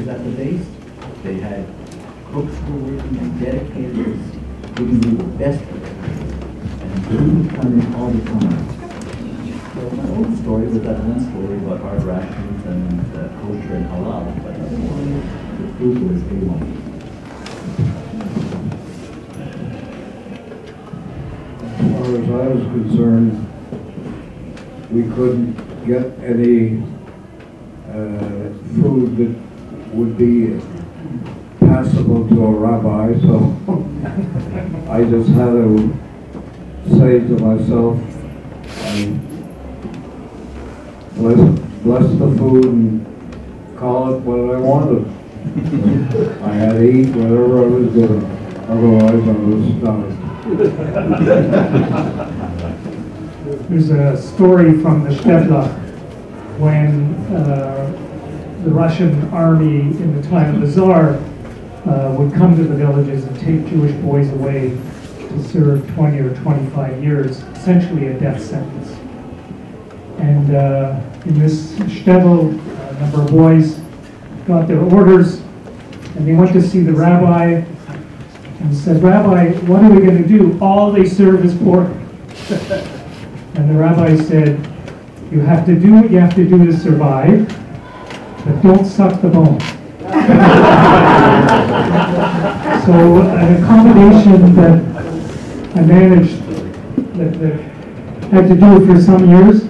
because at the base, they had cooks who were working and dedicators giving you the best of it. And food come in all the time. So my old story was that one story about hard rations and kosher and halal, but otherwise the food was A1. As far as I was concerned, we couldn't get any food that would be passable to a rabbi, so I just had to say to myself, bless the food and call it what I wanted. I had to eat whatever I was given, otherwise I was starved. There's a story from the Shtetl when the Russian army in the time of the Tsar would come to the villages and take Jewish boys away to serve 20 or 25 years, essentially a death sentence. And in this shtetl, a number of boys got their orders, and they went to see the rabbi and said, "Rabbi, what are we going to do? All they serve is pork." And the rabbi said, "You have to do what you have to do to survive, but don't suck the bone." So an accommodation that I managed, that had to do for some years,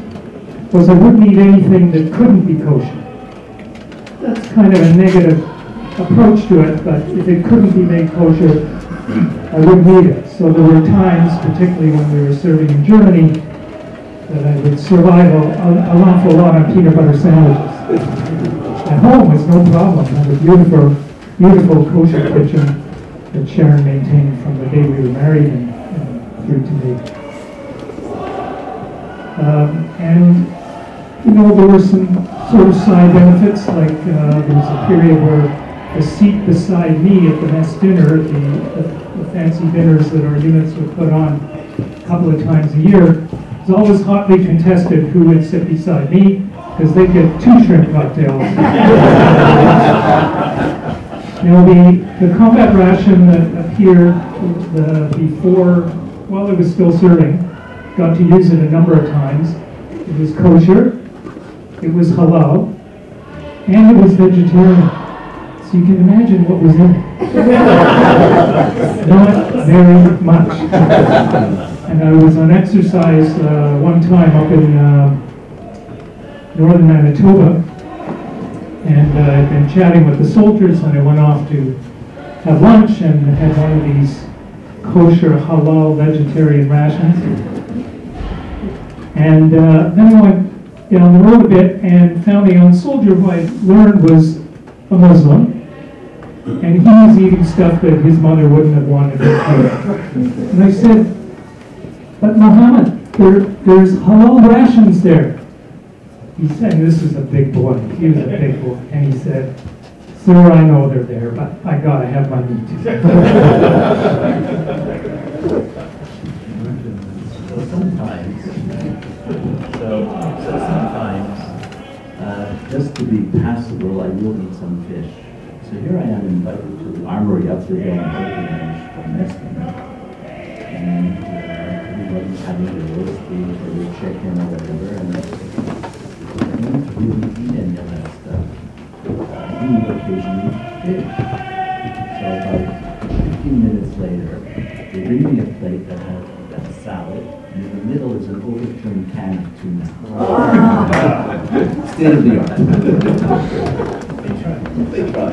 was I wouldn't eat anything that couldn't be kosher. That's kind of a negative approach to it, but if it couldn't be made kosher, I wouldn't eat it. So there were times, particularly when we were serving in Germany, that I would survive an awful lot on peanut butter sandwiches. At home was no problem. I had a beautiful, beautiful kosher kitchen that Sharon maintained from the day we were married and through today. And you know, there were some sort of side benefits, like there was a period where the seat beside me at the mess dinner, the fancy dinners that our units would put on a couple of times a year, was always hotly contested who would sit beside me, because they'd get 2 shrimp cocktails. You know, the combat ration that appeared before, while I was still serving, got to use it a number of times. It was kosher, it was halal, and it was vegetarian. So you can imagine what was in it. Not very much. And I was on exercise one time up in northern Manitoba, and I'd been chatting with the soldiers, and I went off to have lunch and had one of these kosher halal vegetarian rations. And then I went down the road a bit and found a young soldier who I learned was a Muslim, and he was eating stuff that his mother wouldn't have wanted him to eat. And I said, "But Muhammad, there's halal rations there." He said, this was a big boy, he was a big boy, and he said, "Sir, I know they're there, but I gotta have my meat too." So sometimes, just to be passable, I will eat some fish. So here I am invited to the armory up the hill in Portland for nesting. And everybody's having their roast beef or their chicken or whatever, and I don't really eat any of that stuff. I do occasionally fish. So about 15 minutes later, they bring me a plate that has a salad, and in the middle is an overturned can of tuna. State of the art. They try.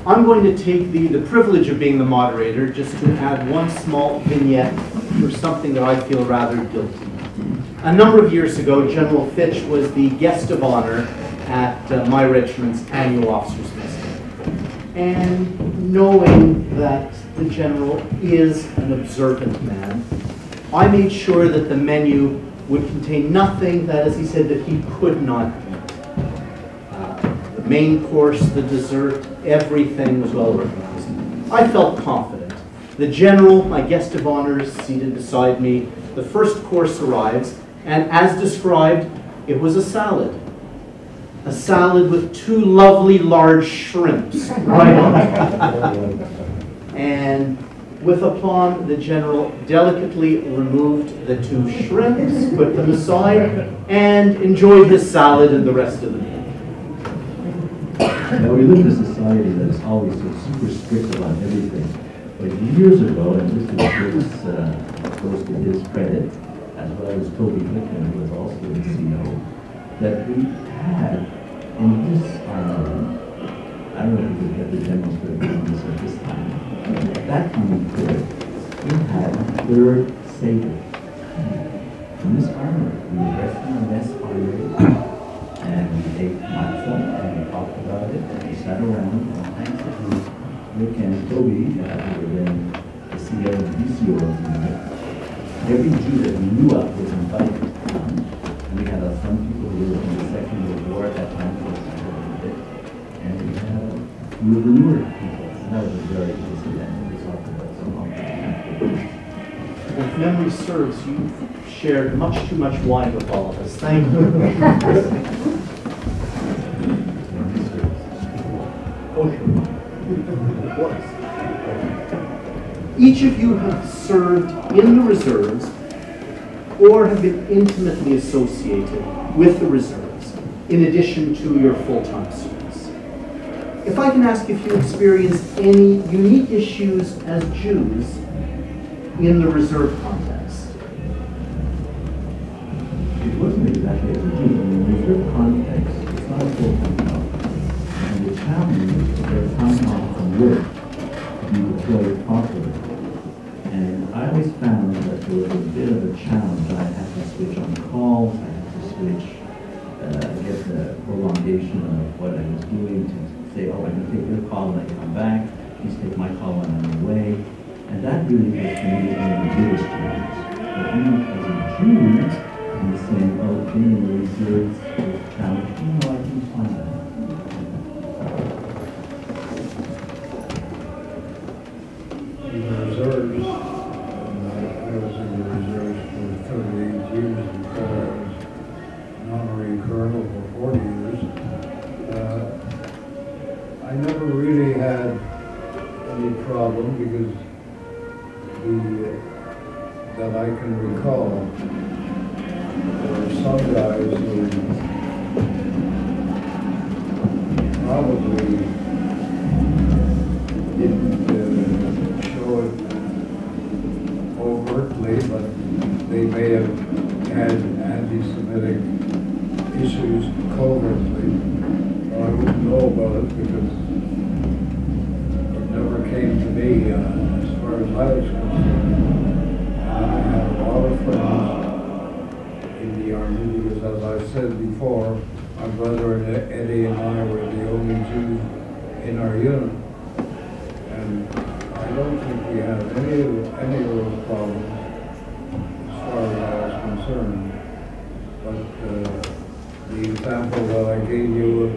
I'm going to take the privilege of being the moderator just to add one small vignette for something that I feel rather guilty. A number of years ago, General Fitch was the guest of honor at my regiment's annual officers' mess. And knowing that the general is an observant man, I made sure that the menu would contain nothing that, as he said, that he could not eat. The main course, the dessert, everything was well organized. I felt confident. The general, my guest of honor, is seated beside me. The first course arrives, and as described, it was a salad. A a salad with 2 lovely large shrimps right on it. And with aplomb, the general delicately removed the 2 shrimps, put them aside, and enjoyed his salad and the rest of the meal. Now, we live in a society that is always so super strict about everything. But years ago, and this goes to his credit, as well as Toby Hickman, who was also the CEO, that we had in this armory, I don't know if we could get the general to agree on this at this time, at that time we could, we had a 3rd Seder. In this armory, we were dressed in a mess armory, and we ate matzah, and we talked about it, and we sat around, and thanks to Rick and Toby, who were then the CEO and DCO of the unit, every Jew that we knew of was invited to come. And we had some people who were in the Second World War at that time, for a bit, and we had a few of the newer people. And that was a very busy event. We talked about some of the If memory serves, you shared much too much wine with all of us. Thank you. Each of you have served in the reserves or have been intimately associated with the reserves, in addition to your full-time service. If I can ask if you experienced any unique issues as Jews in the reserve context. It wasn't exactly as a Jew. In the reserve context, it's not a full-time job. And the challenge is their time off from work to be deployed properly. And I always found that there was a bit of a challenge. I had to switch on calls, I had to switch, get the prolongation of what I was doing to say, oh, I can take your call when I come back, please take my call when I'm away. And that really was for me one of the biggest challenges. But even as a Jew, and saying, oh, being in the reserves is a challenge, I can find that. In the reserves, I was in the reserves for 38 years before I was an honorary colonel for 40 years. I never really had any problem because that I can recall, there were some guys who probably didn't show it overtly, but they may have had anti-Semitic issues covertly. I wouldn't know about it because it never came to me as far as I was concerned. I had a lot of friends in the Army because, as I said before, my brother Eddie and I were the only Jews in our unit. And I don't think we had any of those problems as far as I was concerned. But the example that I gave you of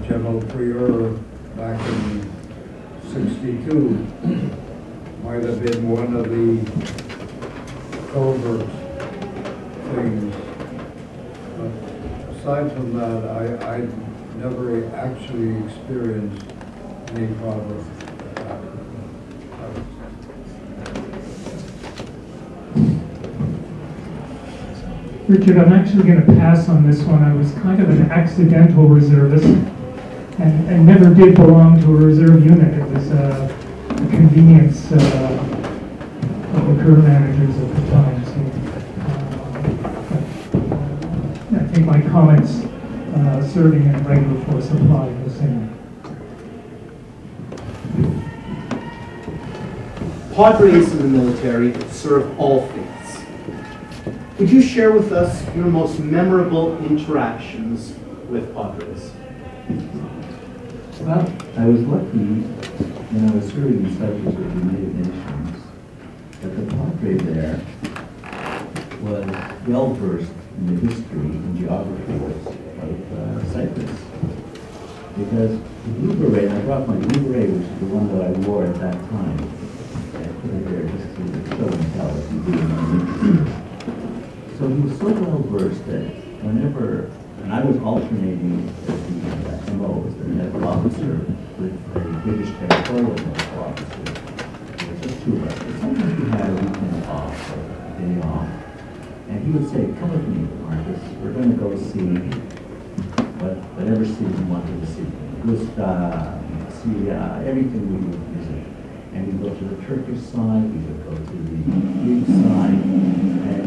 General Prior back in '62 might have been one of the covert things. But aside from that, I never actually experienced any problem. Richard, I'm actually going to pass on this one. I was kind of an accidental reservist and never did belong to a reserve unit. It was a convenience of the crew managers at the time. So I think my comments serving in regular force apply the same. Padres in the military serve all faiths. Would you share with us your most memorable interactions with Padres? Well, I was lucky when I was serving in Cyprus with the United Nations that the Padre there was well versed in the history and geography of Cyprus. Because the blue beret, I brought my blue beret, which is the one that I wore at that time. I put it there just to show and tell if you do. So he was so well versed that whenever And I was alternating as the MO, as the medical officer, with the British territorial medical officer. There was just two of us. But sometimes we had a weekend off or a day off. And he would say, come with me, Marcus, we're going to go see whatever city you wanted to see. Gustav, see everything we would visit. And we'd go to the Turkish side, we would go to the Greek side, and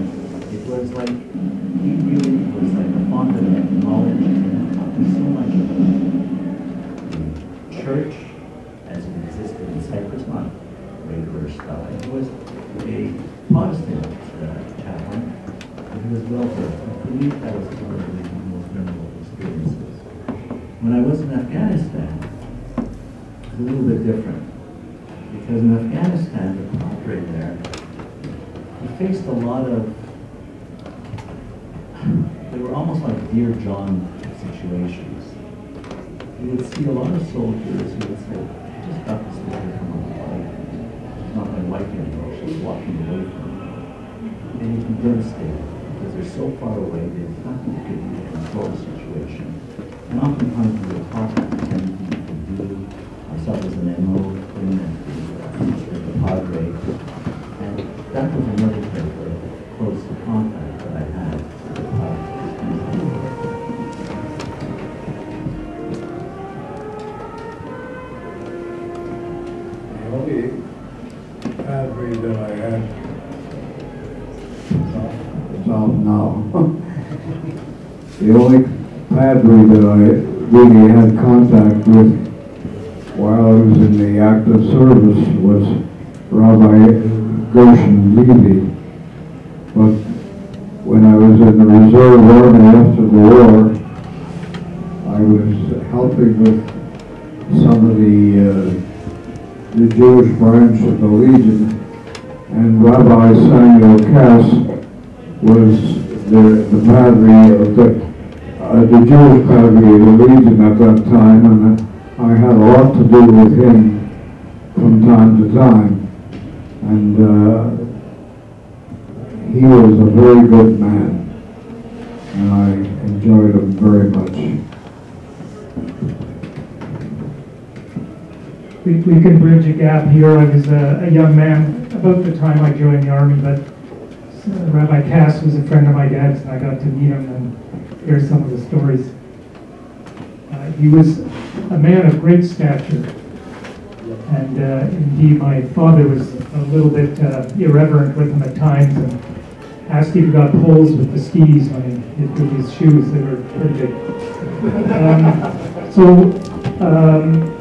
it was like, he really was like a font of knowledge and taught me so much about the church as it existed in Cyprus, not regular stuff. He was a Protestant chaplain, and he was well versed. For me, that was one of the most memorable experiences. When I was in Afghanistan, it was a little bit different. Because in Afghanistan, the padre there, he faced a lot of, they were almost like Dear John situations. He would see a lot of soldiers, he would say, I just got this letter from my wife. She's not my wife anymore, she's walking away from me. And he'd be devastated, because they're so far away, there's nothing you could do to control the situation. And oftentimes we would talk about anything you could do, myself as an MO, the padre, and that was another type of close contact that I had with the padre. The only padre that I had, it's out now. The only padre that I really had contact with while I was in the active service was Rabbi Gershon Levy. But when I was in the reserve army after the war, I was helping with some of the Jewish branch of the Legion, and Rabbi Samuel Cass was the padre of the Jewish padre of the Legion at that time, and I had a lot to do with him from time to time, and he was a very good man, and I enjoyed him very much. We can bridge a gap here. I was a young man about the time I joined the Army, but Rabbi Cass was a friend of my dad's, and I got to meet him and hear some of the stories. He was a man of great stature, and indeed my father was a little bit irreverent with him at times and asked if he got holes with the skis when he put his shoes. They were pretty big.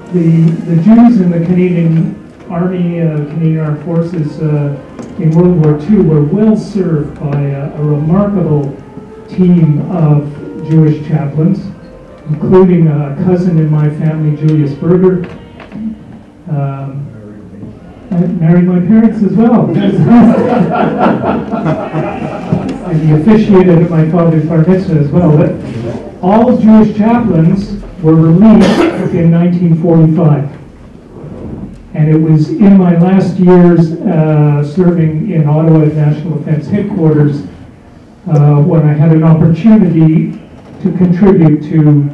The Jews in the Canadian Army, Canadian Armed Forces in World War II were well served by a remarkable team of Jewish chaplains, including a cousin in my family, Julius Berger. I married my parents as well. And he officiated at my father's bar mitzvah as well. But all Jewish chaplains were released in 1945. And it was in my last years serving in Ottawa at National Defense Headquarters when I had an opportunity to contribute to,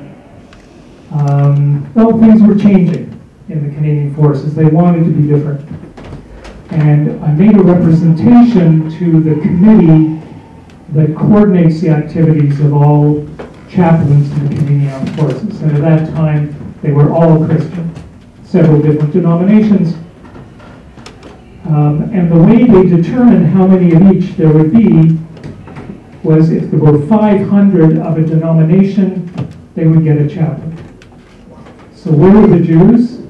well, things were changing in the Canadian Forces. They wanted to be different. And I made a representation to the committee that coordinates the activities of all chaplains in the Canadian Armed Forces. And at that time, they were all Christian, several different denominations. And the way they determined how many of each there would be was if there were 500 of a denomination, they would get a chaplain. So where were the Jews?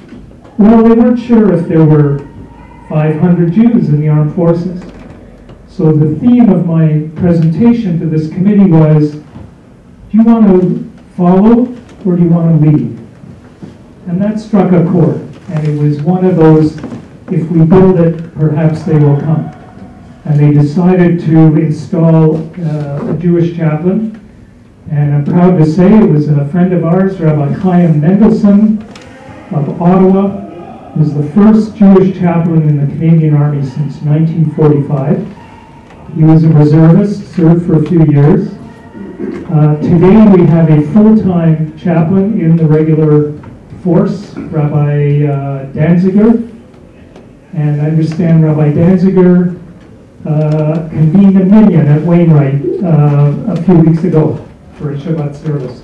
Well, they weren't sure if there were 500 Jews in the armed forces. So the theme of my presentation to this committee was, do you want to follow or do you want to lead? And that struck a chord. And it was one of those, if we build it, perhaps they will come. And they decided to install a Jewish chaplain. And I'm proud to say it was a friend of ours, Rabbi Chaim Mendelson of Ottawa, who was the first Jewish chaplain in the Canadian Army since 1945. He was a reservist, served for a few years. Today we have a full-time chaplain in the regular force, Rabbi Danziger. And I understand Rabbi Danziger convened a minyan at Wainwright a few weeks ago for a Shabbat service.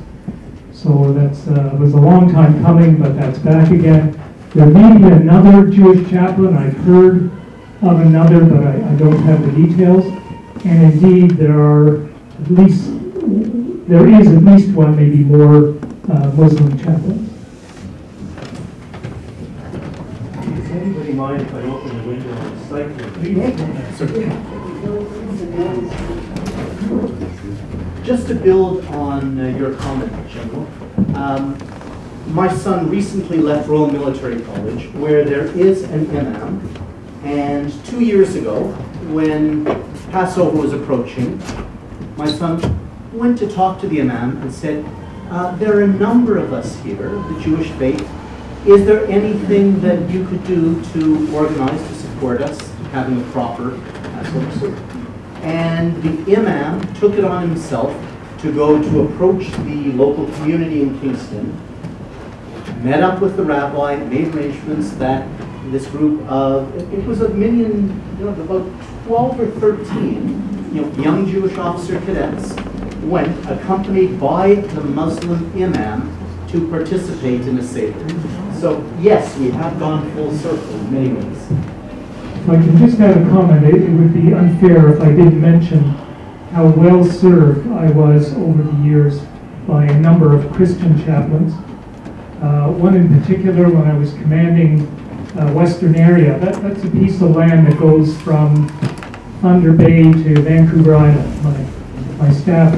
So that's was a long time coming, but that's back again. There may be another Jewish chaplain. I've heard of another, but I don't have the details. And indeed, there is at least one, maybe more, Muslim chaplains. Does anybody mind if I open the window and please? Just to build on your comment, General, my son recently left Royal Military College, where there is an imam, and 2 years ago, when Passover was approaching, my son went to talk to the imam and said, there are a number of us here, the Jewish faith. Is there anything that you could do to organize to support us having a proper Passover service? And the imam took it on himself to go to approach the local community in Kingston, met up with the rabbi, made arrangements that this group of, it was a minyan, about 12 or 13, young Jewish officer cadets went, accompanied by the Muslim imam, to participate in a Seder. So yes, we have gone full circle in many ways. If I can just add a comment, it would be unfair if I didn't mention how well served I was over the years by a number of Christian chaplains. One in particular, when I was commanding Western area, that's a piece of land that goes from Thunder Bay to Vancouver Island. My staff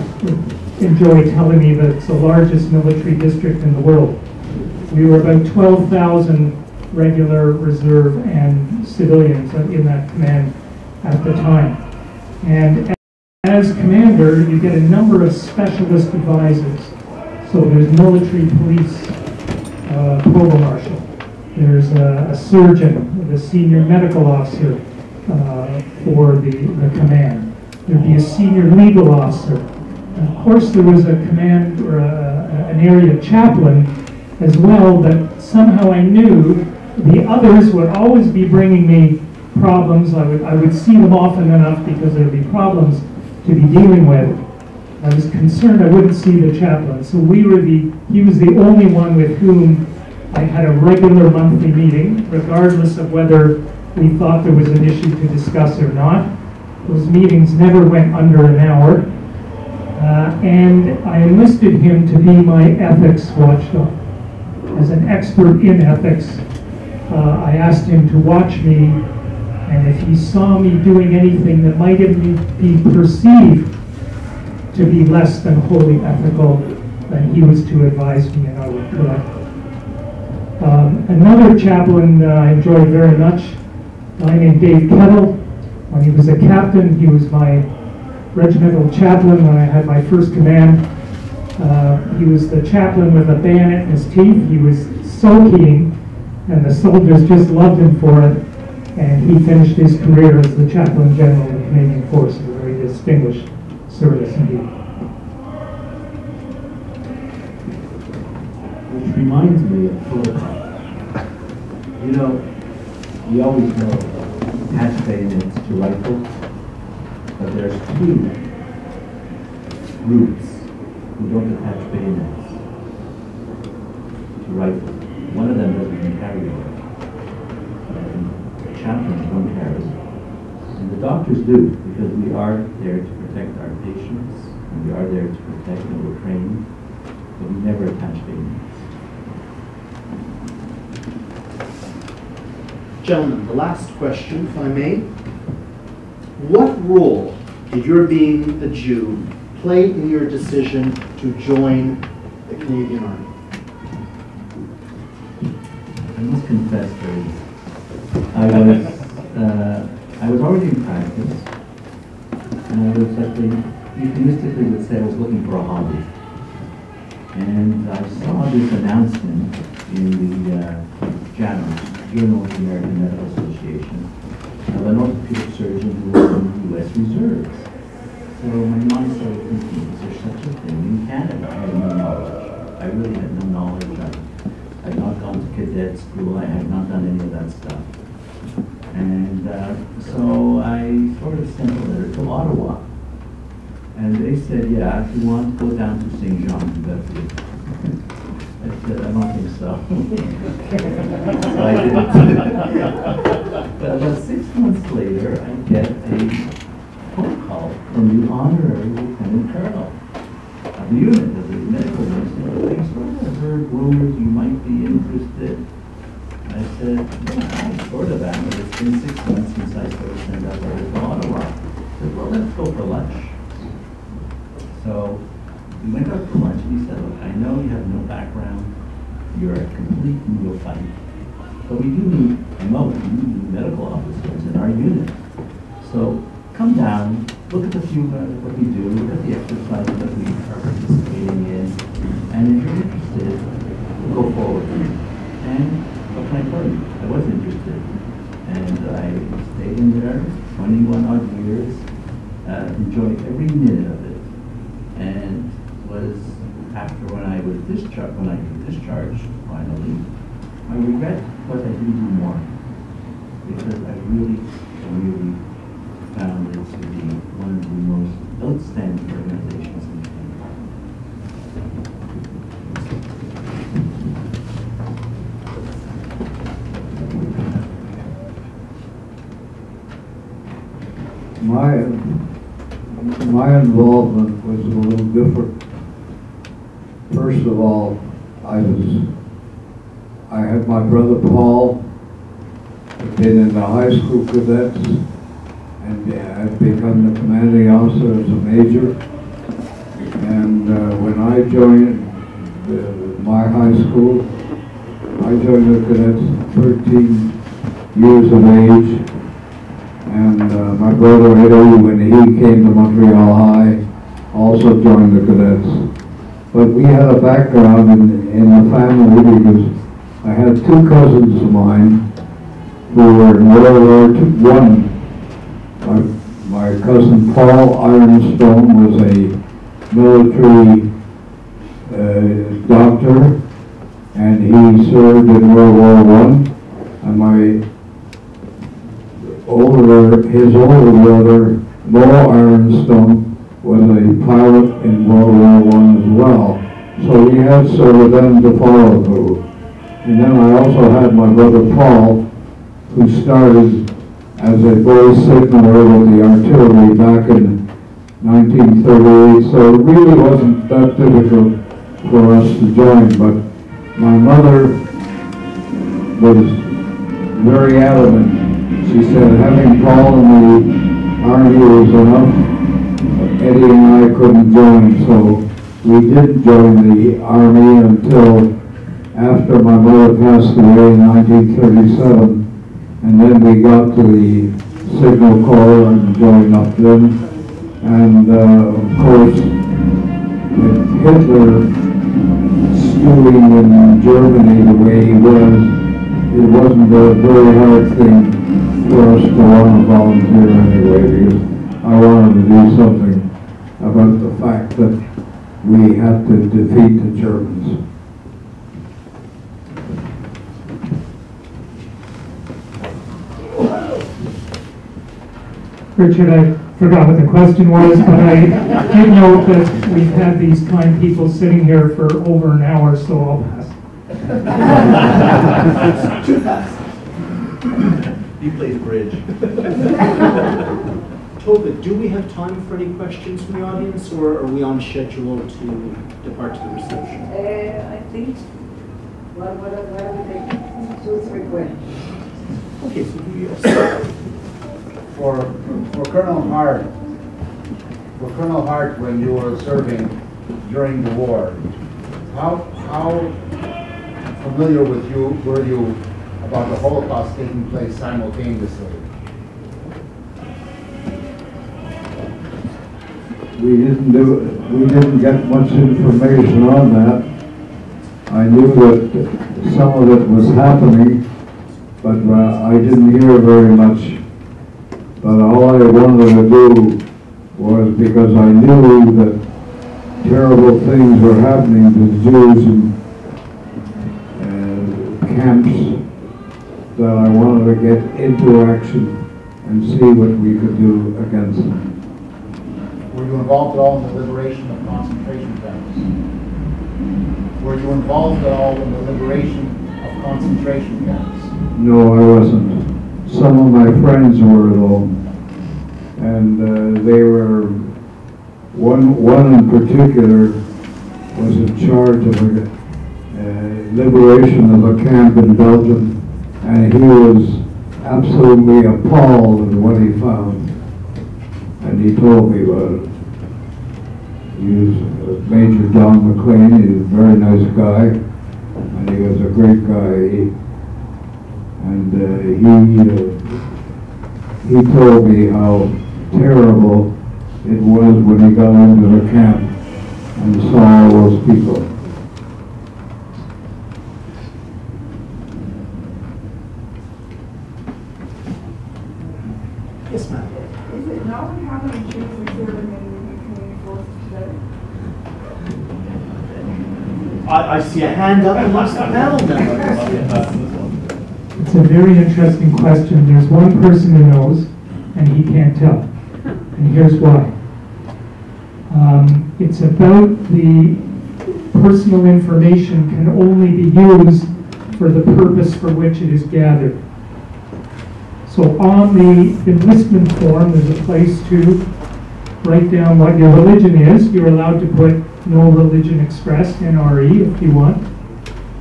enjoy telling me that it's the largest military district in the world. We were about 12,000 regular, reserve, and civilians in that command at the time. And as commander, you get a number of specialist advisors. So there's military police provost marshal. There's a surgeon, the senior medical officer for the command. There'd be a senior legal officer. And of course, there was a command or an area chaplain as well, but somehow I knew the others would always be bringing me problems. I would see them often enough because there'd be problems to be dealing with. I was concerned I wouldn't see the chaplain. So he was the only one with whom I had a regular monthly meeting, regardless of whether we thought there was an issue to discuss or not. Those meetings never went under an hour. And I enlisted him to be my ethics watchdog. As an expert in ethics, I asked him to watch me, and if he saw me doing anything that might be perceived to be less than wholly ethical, then he was to advise me and I would correct it. Another chaplain I enjoyed very much, a guy named Dave Kettle. When he was a captain, he was my regimental chaplain when I had my first command. He was the chaplain with a bayonet in his teeth. He was so keen, and the soldiers just loved him for it. And he finished his career as the chaplain general of the Canadian Force, a very distinguished service indeed. Which reminds me of protocol. We always know attach bayonets to rifles, but there's two groups who don't attach bayonets to rifles. One of them doesn't even carry one. Chaplains don't carry. And the doctors do, because we are there to protect our patients, and we are there to protect and we're trained, but we never attach bayonets. Gentlemen, the last question, if I may. What role did your being a Jew play in your decision to join the Canadian Army? I must confess that I was already in practice, and I was euphemistically would say I was looking for a hobby. And I saw this announcement in the Journal of the American Medical Association of an orthopedic surgeon who was in the U.S. Reserves. So my mind started thinking, is there such a thing in Canada, I had no knowledge. I really had no knowledge. I had not gone to cadet school. I had not done any of that stuff. And so I sort of sent a letter to Ottawa. And they said, yeah, if you want, go down to St. Jean du Berthier. I said, I don't think so. So I didn't. But about 6 months later, I get a phone call from the honorary lieutenant colonel of the unit, of the medical unit. They sort of heard rumors you might be interested. I said, yeah, I sort of am, but it's been 6 months since I sort of sent out letters to Ottawa. I said, well, let's go for lunch. So we went out for lunch, and he said, look, I know you have no background. You're a complete neophyte. But we do need, I know, we need medical officers in our unit. So come down, look at the few, what we do, look at the exercises that we are participating in, and if you're interested, go forward. And what can I tell you? I was interested. And I stayed in there 21 odd years, enjoyed every minute of it, and was, after when I was discharged finally, I regret what I didn't do more, because I really found it to be one of the most outstanding organizations in Canada. My involvement was a little different. First of all, I had my brother Paul, had been in the high school cadets, and had become the commanding officer as a major. And when I joined my high school, I joined the cadets at 13 years of age. And my brother Eddie, when he came to Montreal High, also joined the cadets. But we had a background in the family because I had two cousins of mine who were in World War I. My cousin Paul Ironstone was a military doctor, and he served in World War I. And his older brother, Mo Ironstone, was a pilot in World War I as well. So we had sort of them to follow through. And then I also had my brother Paul, who started as a boy signaller with the artillery back in 1938. So it really wasn't that difficult for us to join. But my mother was very adamant. She said having Paul in the Army was enough. Eddie and I couldn't join, so we didn't join the Army until after my mother passed away in 1937. And then we got to the Signal Corps and joined up then. And of course, with Hitler stewing in Germany the way he was, it wasn't a very hard thing for us to want to volunteer anyway, because I wanted to do something about the fact that we had to defeat the Germans. Richard, I forgot what the question was, but I did note that we've had these kind people sitting here for over an hour, so I'll pass. He plays bridge. Tova, do we have time for any questions from the audience, or are we on schedule to depart to the reception? I think, what are we taking? 2 or 3 questions. Okay, so you For Colonel Hart, when you were serving during the war, how familiar were you about the Holocaust taking place simultaneously? We didn't get much information on that. I knew that some of it was happening, but I didn't hear very much. But all I wanted to do was, because I knew that terrible things were happening to Jews in camps that I wanted to get into action and see what we could do against them. Were you involved at all in the liberation of concentration camps? Were you involved at all in the liberation of concentration camps? No, I wasn't. Some of my friends were though, and they were, one in particular was in charge of a liberation of a camp in Belgium, and he was absolutely appalled at what he found. And he told me about it. He was Major John McLean. He was a very nice guy, and he was a great guy. He told me how terrible it was when he got into the camp and saw all those people. Yes, ma'am. Is it known how many Jews are serving in the Canadian forces today? I see a hand up amongst the panel members. It's a very interesting question. There's one person who knows, and he can't tell. And here's why. It's about the personal information can only be used for the purpose for which it is gathered. So on the enlistment form, there's a place to write down what your religion is. You're allowed to put no religion expressed, NRE, if you want.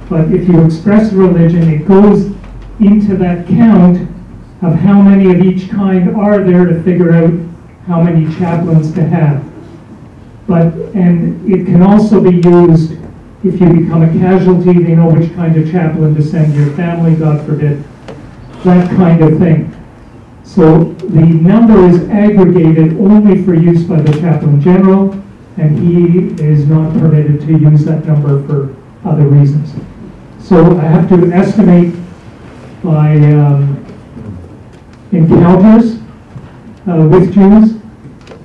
But if you express religion, it goes into that count of how many of each kind are there to figure out how many chaplains to have. And it can also be used if you become a casualty, they know which kind of chaplain to send your family, God forbid, that kind of thing. So the number is aggregated only for use by the chaplain general, and he is not permitted to use that number for other reasons. So I have to estimate by encounters with Jews,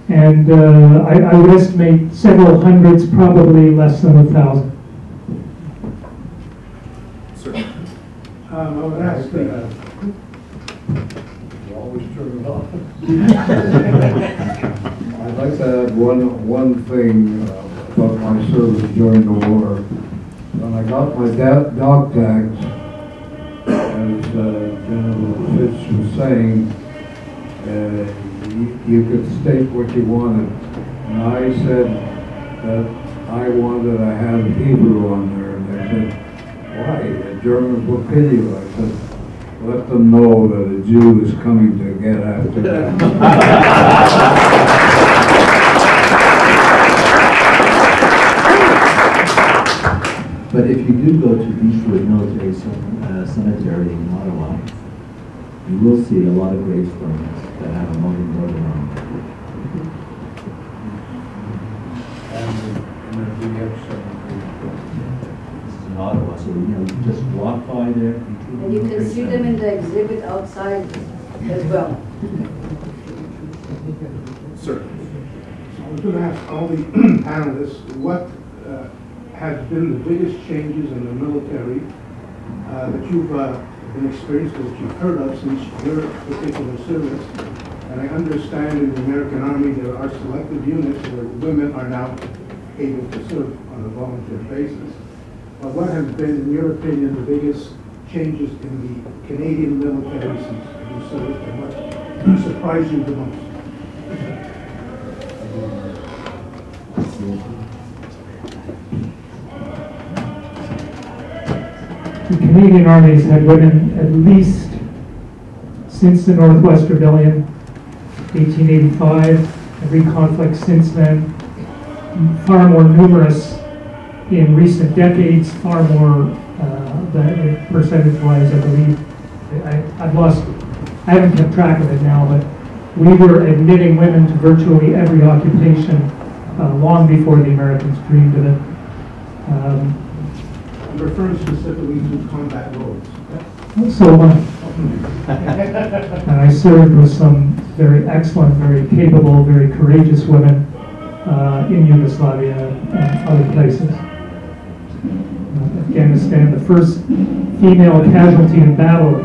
and I would estimate several hundreds, probably less than 1,000. I would ask always turn it off. I'd like to add one thing about my service during the war. When I got my dog tags, as General Fitch was saying, you could state what you wanted. And I said that I wanted to have Hebrew on there. And they said, why? The Germans will kill you. I said, let them know that a Jew is coming to get after them. But if you do go to Beechwood Military Cemetery in Ottawa, you will see a lot of gravestones that have a Mountain border on them. This is in Ottawa, so you just walk by there. And you can see them in the exhibit outside as well. Sir. I was going to ask all the panelists what has been the biggest changes in the military that you've been experienced, that you've heard of since your particular service. And I understand in the American Army there are selective units where women are now able to serve on a volunteer basis. But what has been, in your opinion, the biggest changes in the Canadian military since you served, and what surprised you the most? The Canadian Army has had women at least since the Northwest Rebellion, 1885, every conflict since then, far more numerous in recent decades, far more percentage-wise, I believe. I haven't kept track of it now, but we were admitting women to virtually every occupation long before the Americans dreamed of it. I'm referring specifically to combat roles. So am I. And I served with some very excellent, very capable, very courageous women. in Yugoslavia and other places. Afghanistan, the first female casualty in battle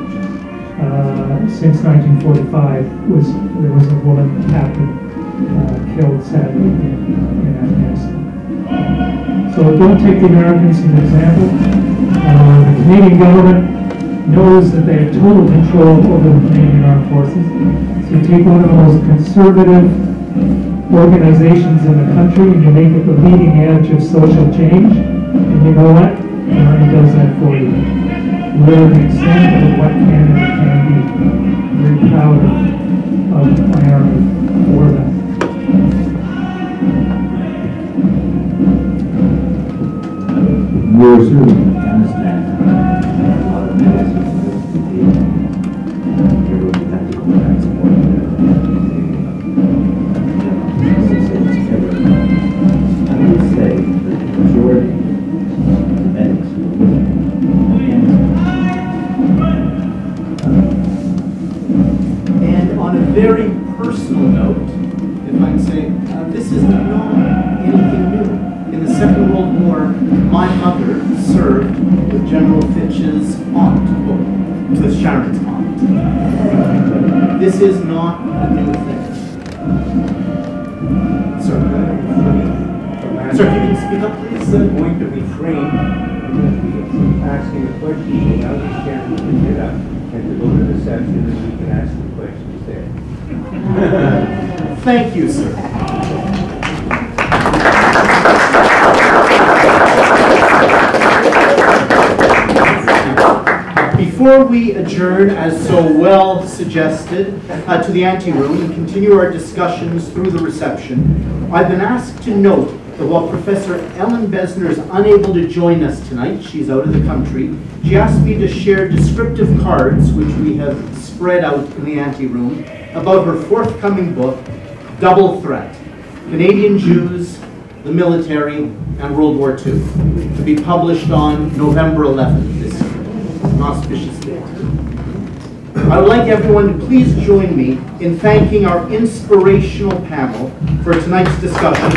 since 1945 there was a woman captain killed sadly in Afghanistan. So don't take the Americans as an example. The Canadian government knows that they have total control over the Canadian Armed Forces. So you take one of the most conservative organizations in the country and you make it the leading edge of social change, and you know what? The Army does that for you. We're an example of what Canada can be. I'm very proud of my Army for that. We're serving in Afghanistan. A lot of medals are here we have to go back and support I would say that the majority of the medics who are with And on a very personal note, if I can say, this is not anything new. In the Second World War, my mother served with General Fitch's aunt, with Sharon's aunt. This is not a new thing. Sir, sir, if you can speak up, please. It's going to refrain from asking a question, so now we can get up and to go to the section and we can ask the questions there. Thank you, sir. Before we adjourn, as so well suggested, to the anteroom and continue our discussions through the reception, I've been asked to note that while Professor Ellen Besner is unable to join us tonight, she's out of the country, she asked me to share descriptive cards, which we have spread out in the anteroom, about her forthcoming book, Double Threat: Canadian Jews, the Military, and World War II, to be published on November 11th this year. An auspicious date. I would like everyone to please join me in thanking our inspirational panel for tonight's discussion.